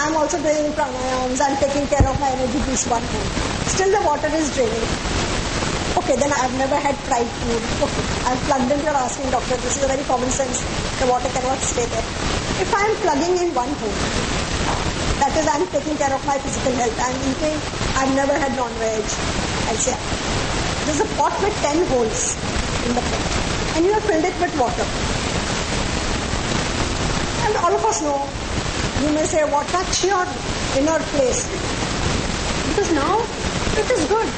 I'm also doing pranayams, I'm taking care of my energy boost one home. Still the water is draining. Okay, then I've never had fried food. Okay, I'm plugged in, you're asking doctor, this is a very common sense, the water cannot stay there. If I'm plugging in one home, that is I'm taking care of my physical health, I'm eating, I've never had non-veg, I say, there's a pot with 10 holes in the pot, and you have filled it with water. And all of us know, you may say, what touch your inner place? Because now it is good.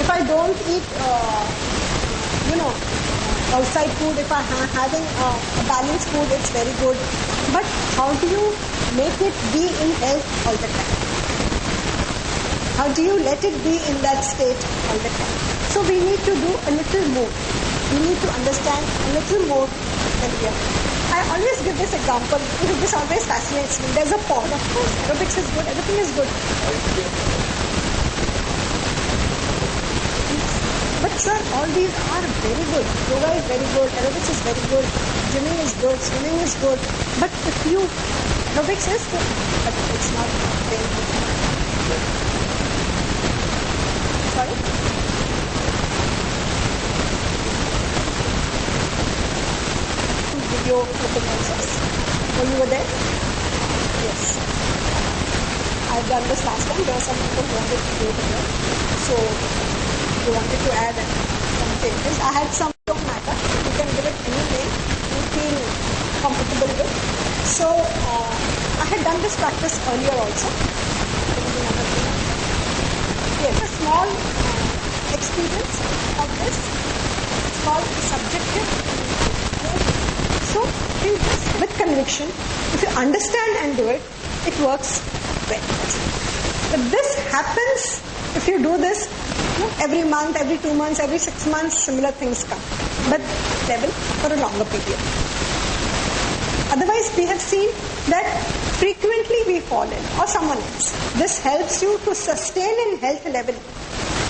If I don't eat, outside food, if I'm having a balanced food, it's very good. But how do you make it be in health all the time? How do you let it be in that state all the time? So we need to do a little more. We need to understand a little more than we are. I always give this example because this always fascinates me. There's a pond. Of course, aerobics is good. Everything is good. But sir, all these are very good. Yoga is very good. Aerobics is very good. Gymming is good. Swimming is good. But aerobics is good, but it's not very good. Sorry? Video performances. Were you there? Yes. I've done this last time. There were some people who wanted to do it again. So, you wanted to add some changes. I had some, don't matter. You can give it any name you feel comfortable with. So, I had done this practice earlier also. Yes, a small experience of this. It's called subjective. So, in this, with conviction, if you understand and do it, it works well. But this happens if you do this every month, every 2 months, every 6 months, similar things come. But level for a longer period. Otherwise, we have seen that frequently we fall in, or someone else. This helps you to sustain in health level.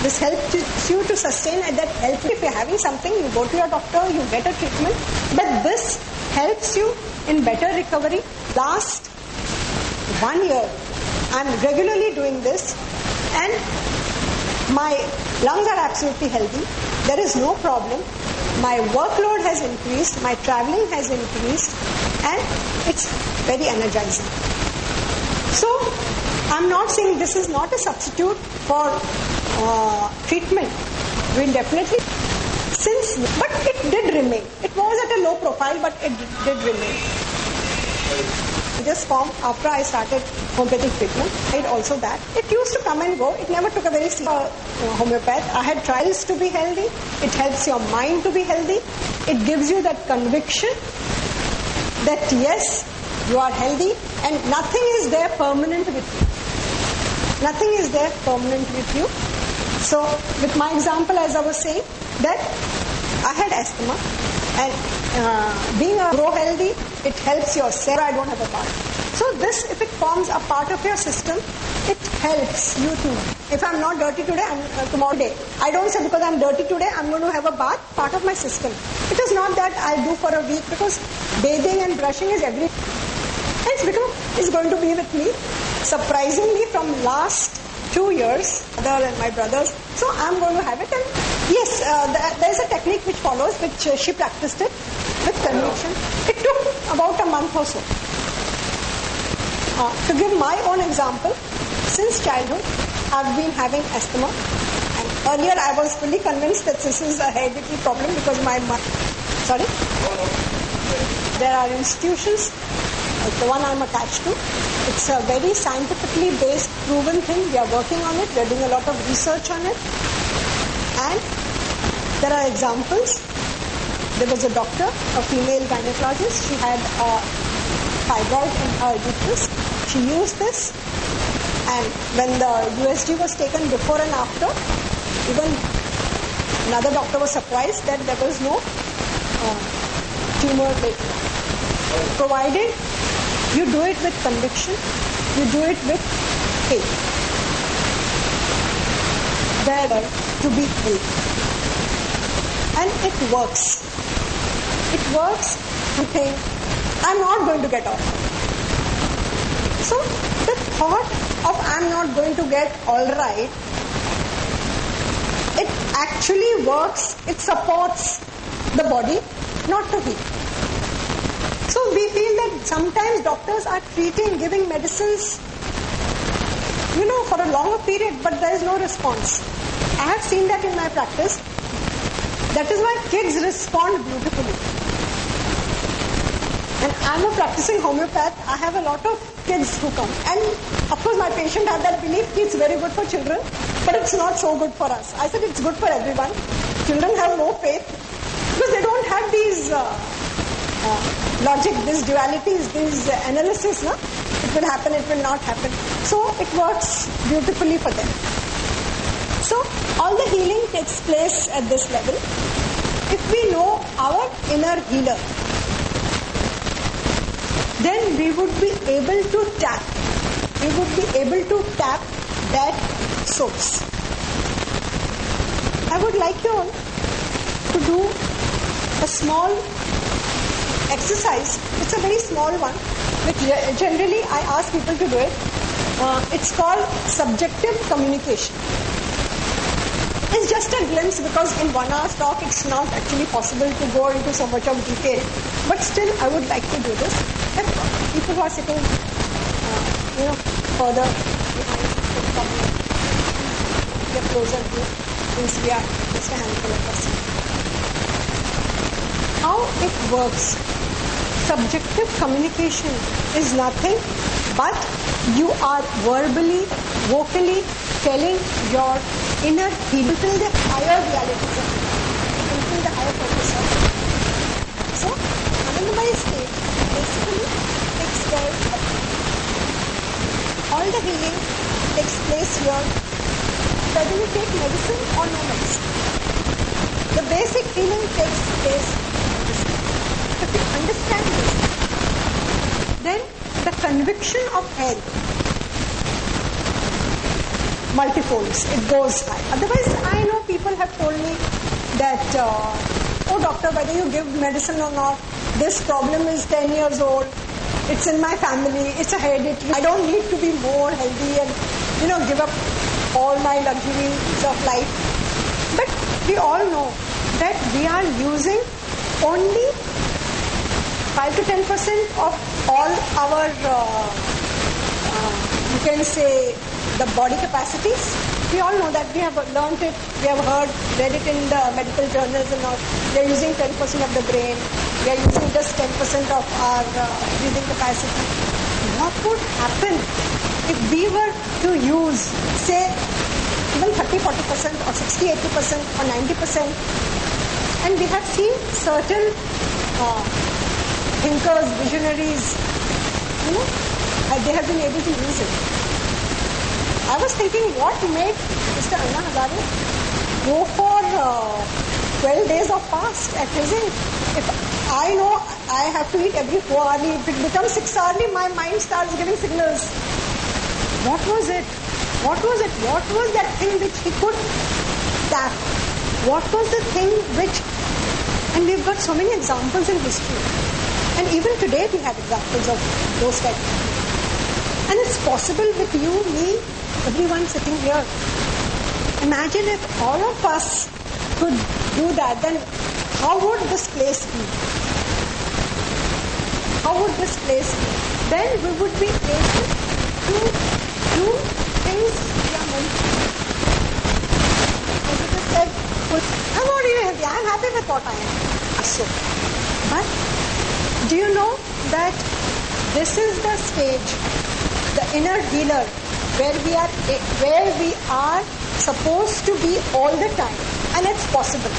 This helps you to sustain at that health. If you're having something, you go to your doctor, you get a treatment. But this helps you in better recovery. Last 1 year, I'm regularly doing this, and my lungs are absolutely healthy. There is no problem. My workload has increased, my traveling has increased, and it's very energizing. So, I'm not saying this is not a substitute for treatment. We'll definitely, but it did remain. It was at a low profile, but it did remain. Just formed after I started homeopathic treatment. I did also that. It used to come and go. It never took a very serious homeopath. I had trials to be healthy. It helps your mind to be healthy. It gives you that conviction that yes, you are healthy and nothing is there permanent with you. Nothing is there permanent with you. So, with my example, as I was saying, that I had asthma, and being a grow healthy, it helps your cell. I don't have a bath. So this, if it forms a part of your system, it helps you to. If I'm not dirty today, I'm tomorrow day. I don't say because I'm dirty today, I'm going to have a bath. Part of my system. It is not that I do for a week, because bathing and brushing is every. It's going to be with me. Surprisingly, from last 2 years, mother and my brothers. So I'm going to have it. And yes, there's a technique which follows, which she practiced it with conviction. It took about a month or so. To give my own example, since childhood, I've been having asthma. And earlier I was fully convinced that this is a hereditary problem because my mother. Sorry? There are institutions, like the one I'm attached to. It's a very scientifically based, proven thing. We are working on it. We are doing a lot of research on it. And there are examples. There was a doctor, a female gynecologist. She had a fibroid in her uterus. She used this. And when the USG was taken before and after, even another doctor was surprised that there was no tumor later. Provided you do it with conviction, you do it with faith. There to be healthy. And it works. It works. You think, I'm not going to get off. So, the thought of I'm not going to get all right, it actually works, it supports the body not to heal. So we feel that sometimes doctors are giving medicines, for a longer period, but there is no response. I have seen that in my practice. That is why kids respond beautifully. And I'm a practicing homeopath. I have a lot of kids who come. And of course my patient had that belief it's very good for children, but it's not so good for us. I said it's good for everyone. Children have no faith because they don't have these logic, these dualities, these analysis. No? It will happen, it will not happen. So it works beautifully for them. So all the healing takes place at this level. If we know our inner healer, then we would be able to tap. We would be able to tap that source. I would like you all to do a small exercise. It's a very small one, which generally I ask people to do it. It's called subjective communication. It's just a glimpse because in 1 hour's talk it's not actually possible to go into so much of detail. But still I would like to do this. If people who are sitting further behind can come get closer here since we are just a handful of us. How it works. Subjective communication is nothing but you are verbally, vocally telling your inner healer, fulfill the higher realities of life, fulfill the higher purpose of life. So, Anandamaya state basically takes care of all the healing takes place here, whether you take medicine or no medicine. The basic healing takes place in medicine. If you understand this, then the conviction of health multifolds, it goes high. Otherwise, I know people have told me that, oh doctor, whether you give medicine or not, this problem is 10 years old, it's in my family, it's a hereditary, I don't need to be more healthy and, give up all my luxuries of life. But we all know that we are using only 5 to 10% of all our, you can say, the body capacities. We all know that. We have learnt it, we have read it in the medical journals and all. We are using 10% of the brain. We are using just 10% of our breathing capacity. What would happen if we were to use, say, even 30, 40% or 60, 80% or 90%? And we have seen certain thinkers, visionaries, they have been able to use it. I was thinking, what made Mr. Anna Hazare go for 12 days of fast at his age? If I know I have to eat every 4 hourly, if it becomes 6 hourly, my mind starts giving signals. What was it? What was it? What was that thing which he could tap? What was the thing which... And we've got so many examples in history. And even today we have examples of those types of things. And it's possible with you, me, everyone sitting here. Imagine if all of us could do that, then how would this place be? How would this place be? Then we would be able to do things we are meant to do. As it is said, I'm not even happy, I'm happy with what I am. So, but do you know that this is the stage, the inner healer, where we are supposed to be all the time, and it's possible.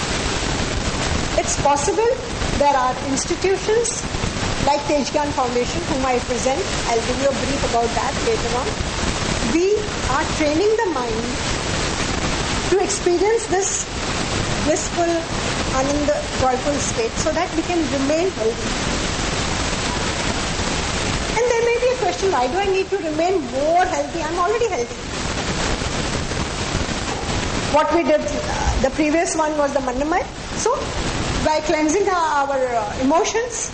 It's possible. There are institutions like Tejgan Foundation, whom I present. I'll give you a brief about that later on. We are training the mind to experience this blissful, ananda, joyful state so that we can remain healthy. And there may be a question, why do I need to remain more healthy? I'm already healthy. What we did, the previous one was the Mandamaya. So, by cleansing our emotions,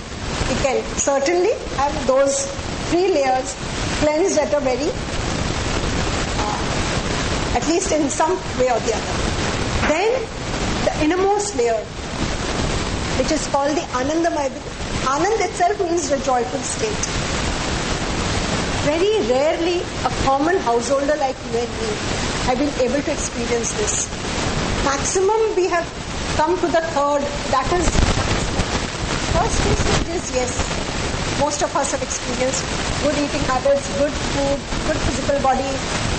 we can certainly have those 3 layers cleansed at a very, at least in some way or the other. Then the innermost layer, which is called the Anandamaya. Anand itself means the joyful state. Very rarely a common householder like you and me have been able to experience this. Maximum we have come to the third, that is first two stages, yes. Most of us have experienced good eating habits, good food, good physical body,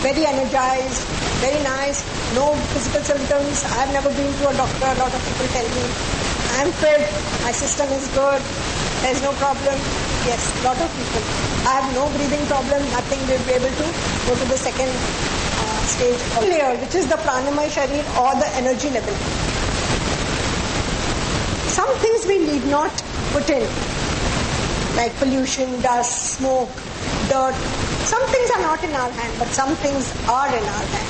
very energized, very nice, no physical symptoms. I have never been to a doctor. A lot of people tell me, I am fit, my system is good, there is no problem. Yes, a lot of people. I have no breathing problem, nothing. Will be able to go to the second stage of layer, which is the pranamaya sharir or the energy level. Some things we need not put in, like pollution, dust, smoke, dirt. Some things are not in our hand, but some things are in our hand.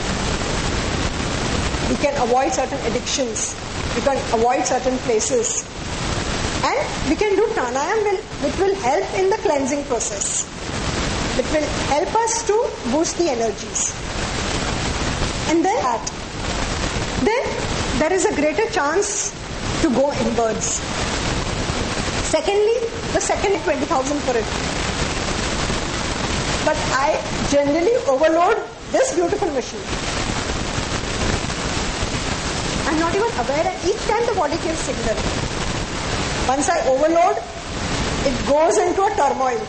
We can avoid certain addictions. We can avoid certain places. And we can do pranayam, which will help in the cleansing process. It will help us to boost the energies. And then there is a greater chance to go inwards. Secondly, the second 20,000 for it. But I generally overload this beautiful machine. I'm not even aware, and each time the body gives signal. Once I overload, it goes into a turmoil.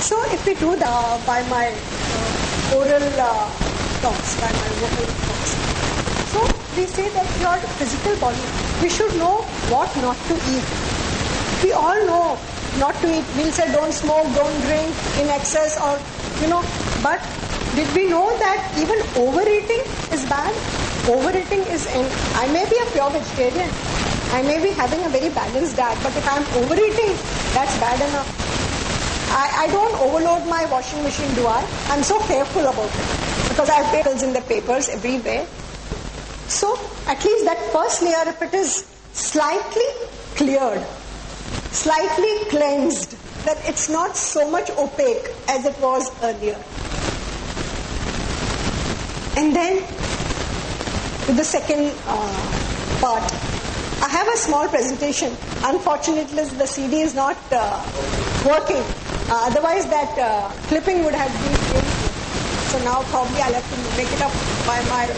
So if we do that by my oral talks, by my vocal talks, so we say that your physical body, we should know what not to eat. We all know not to eat. We'll say don't smoke, don't drink in excess, or but did we know that even overeating is bad? Overeating is, I may be a pure vegetarian, I may be having a very balanced diet, but if I'm overeating, that's bad enough. I don't overload my washing machine, do I? I'm so careful about it because I have papers in the papers everywhere. So at least that first layer, if it is slightly cleared, slightly cleansed, that it's not so much opaque as it was earlier. And then with the second part, I have a small presentation. Unfortunately, the CD is not working. Otherwise, that clipping would have been really good. So now probably I'll have to make it up by my...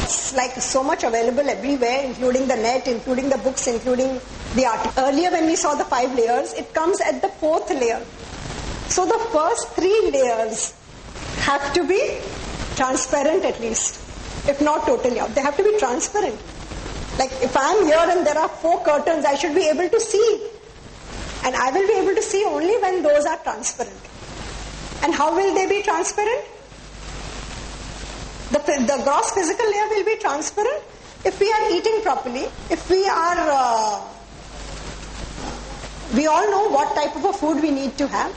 It's like so much available everywhere, including the net, including the books, including the article. Earlier when we saw the 5 layers, it comes at the 4th layer. So the first 3 layers have to be transparent at least, if not totally out. They have to be transparent. Like if I'm here and there are 4 curtains, I should be able to see. And I will be able to see only when those are transparent. And how will they be transparent? The gross physical layer will be transparent if we are eating properly, if we are... we all know what type of a food we need to have.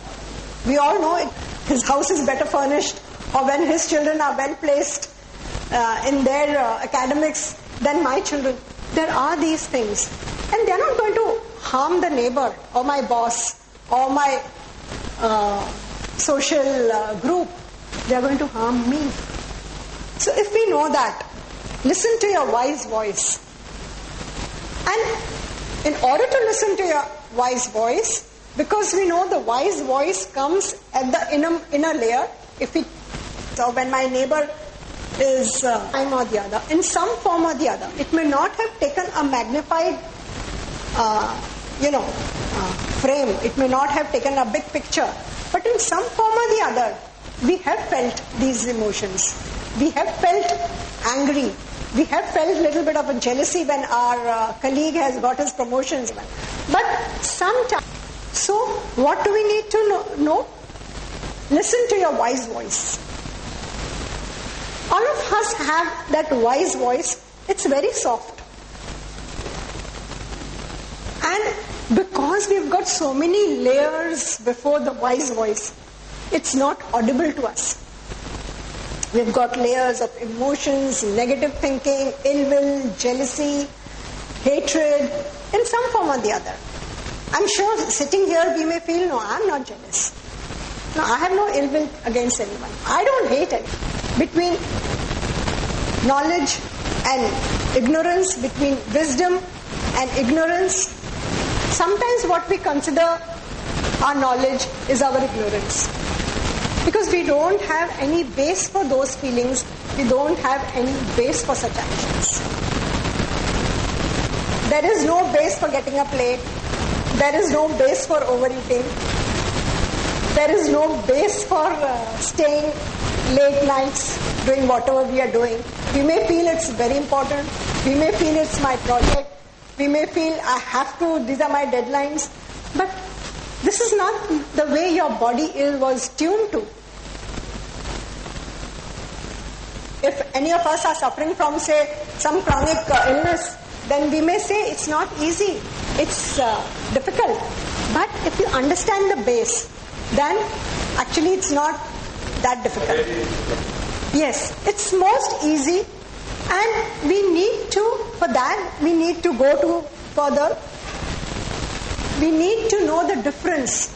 We all know his house is better furnished, or when his children are well placed in their academics than my children. There are these things. And they are not going to harm the neighbor or my boss or my social group. They are going to harm me. So if we know that, listen to your wise voice. And in order to listen to your wise voice, because we know the wise voice comes at the inner layer, so when my neighbor is time or the other, in some form or the other, it may not have taken a magnified frame, it may not have taken a big picture, but in some form or the other, we have felt these emotions. We have felt angry. We have felt a little bit of a jealousy when our colleague has got his promotions. But sometimes, so what do we need to know? Listen to your wise voice. All of us have that wise voice. It's very soft. And because we've got so many layers before the wise voice, it's not audible to us. We've got layers of emotions, negative thinking, ill will, jealousy, hatred, in some form or the other. I'm sure sitting here we may feel, no, I'm not jealous. No, I have no ill will against anyone. I don't hate anyone. Between knowledge and ignorance, between wisdom and ignorance, sometimes what we consider our knowledge is our ignorance. Because we don't have any base for those feelings, we don't have any base for such actions. There is no base for getting up late. There is no base for overeating. There is no base for staying late nights doing whatever we are doing. We may feel it's very important. We may feel it's my project. We may feel I have to, these are my deadlines. But this is not the way your body was tuned to. If any of us are suffering from, say, some chronic illness, then we may say it's not easy, it's difficult. But if you understand the base, then actually it's not that difficult. Yes, it's most easy, and we need to, for that, we need to go to further. We need to know the difference